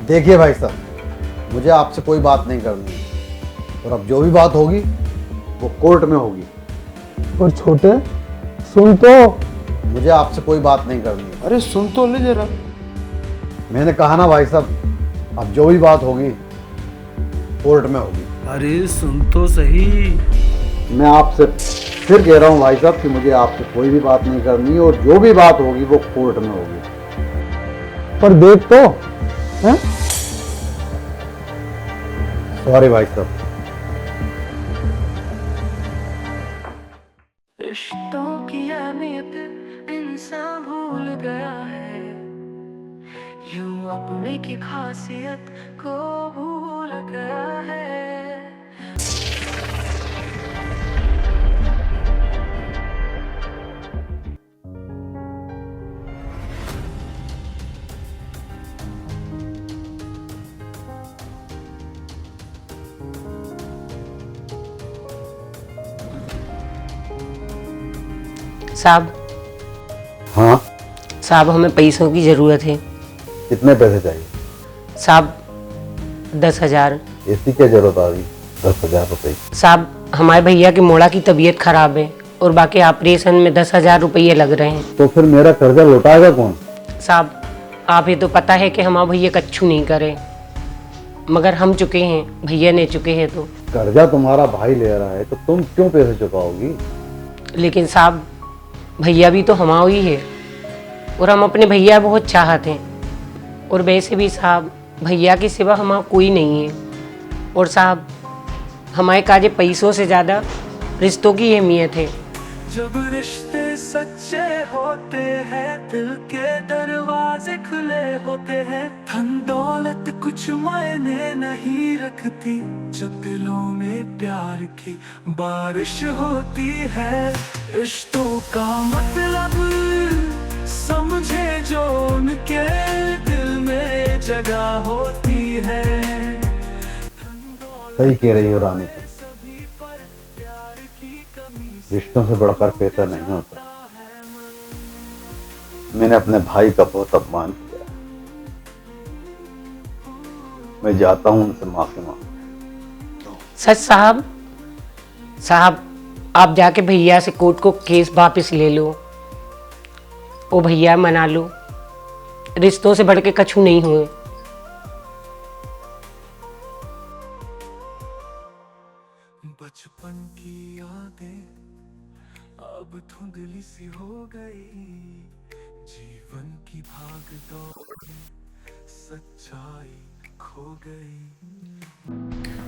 देखिए भाई साहब, मुझे आपसे कोई बात नहीं करनी है और अब जो भी बात होगी वो कोर्ट में होगी। और छोटे सुन तो। मुझे आपसे कोई बात नहीं करनी है। अरे सुन तो ले जरा। मैंने कहा ना भाई साहब, अब जो भी बात होगी कोर्ट में होगी। अरे सुन तो सही। मैं आपसे फिर कह रहा हूँ भाई साहब कि मुझे आपसे कोई भी बात नहीं करनी और जो भी बात होगी वो कोर्ट में होगी। पर देख तो हैं? सॉरी भाई साहब। रिश्तों की अहमियत इंसान भूल गया है, यूं अपने की खासियत को भूल गया है। साहब हाँ, साहब हमें पैसों की ज़रूरत है। कितने पैसे चाहिए? साहब 10,000। इसकी क्या जरूरत आ रही 10,000 रुपये? साहब हमारे भैया के मोड़ा की तबीयत खराब है और बाकी ऑपरेशन में 10,000 रुपये लग रहे हैं। तो फिर मेरा कर्जा लौटाएगा कौन? साहब आप ये तो पता है कि हमारे भैया कच्छू नहीं करे, मगर हम चुके हैं, भैया ने चुके हैं। तो कर्जा तुम्हारा भाई ले रहा है तो तुम क्यों पैसे चुकाओगी? लेकिन साहब भैया भी तो हमारा ही है और हम अपने भैया बहुत चाहते हैं, और वैसे भी साहब भैया के सिवा हमारा कोई नहीं है। और साहब हमारे काजे पैसों से ज़्यादा रिश्तों की अहमियत है। जब रिश्ते सच्चे होते हैं, दिल के दरवाजे खुले होते हैं, धन दौलत कुछ मायने नहीं रखती, जब दिलों में प्यार की बारिश होती है। रिश्तों का मतलब समझे जो उनके दिल में जगह होती है। सही कह रही हो रानी, रिश्तों से बढ़कर पैसा नहीं होता। मैंने अपने भाई का बहुत अपमान किया, मैं जाता हूं उनसे माफी मांग। सच साहब? साहब आप जाके भैया से कोर्ट को केस वापस ले लो, ओ भैया मना लो, रिश्तों से बढ़ के कछु नहीं हुए। बचपन की यादें अब धुंधली सी हो गई, जीवन की भाग दौड़ में सच्चाई खो गई।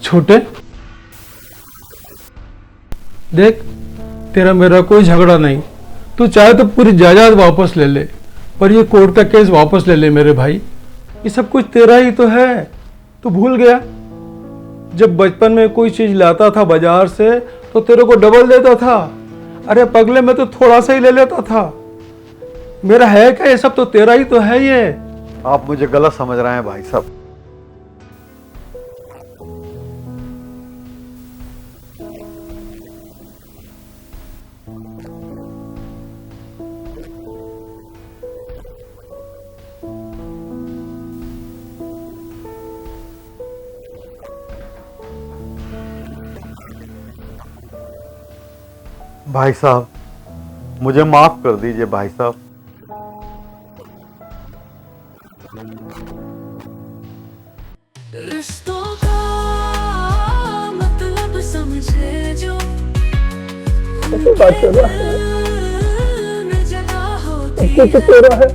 छोटे देख, तेरा मेरा कोई झगड़ा नहीं, तू चाहे तो पूरी जायदाद वापस ले ले, पर ये कोर्ट का केस वापस ले ले मेरे भाई। ये सब कुछ तेरा ही तो है, तू भूल गया? जब बचपन में कोई चीज लाता था बाजार से तो तेरे को डबल देता था। अरे पगले, मैं तो थोड़ा सा ही ले लेता था। मेरा है क्या? ये सब तो तेरा ही तो है। ये आप मुझे गलत समझ रहे हैं भाई साहब। भाई साहब मुझे माफ कर दीजिए भाई साहब। रिश्तों का मतलब समझे जो बात कर रहा है, में जगह होती तो है। तेरा है।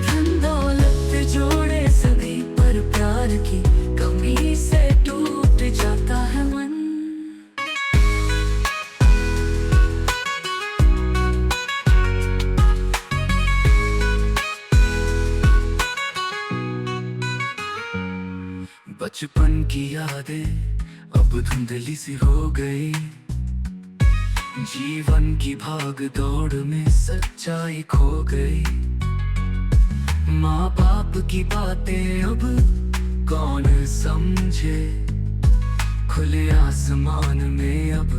धन दौलत जोड़े सभी, पर प्यार की कमी से टूट जाता है मन। बचपन की यादें अब धुंधली सी हो गई, जीवन की भाग दौड़ में सच्चाई खो गई। माँ बाप की बातें अब कौन समझे, खुले आसमान में अब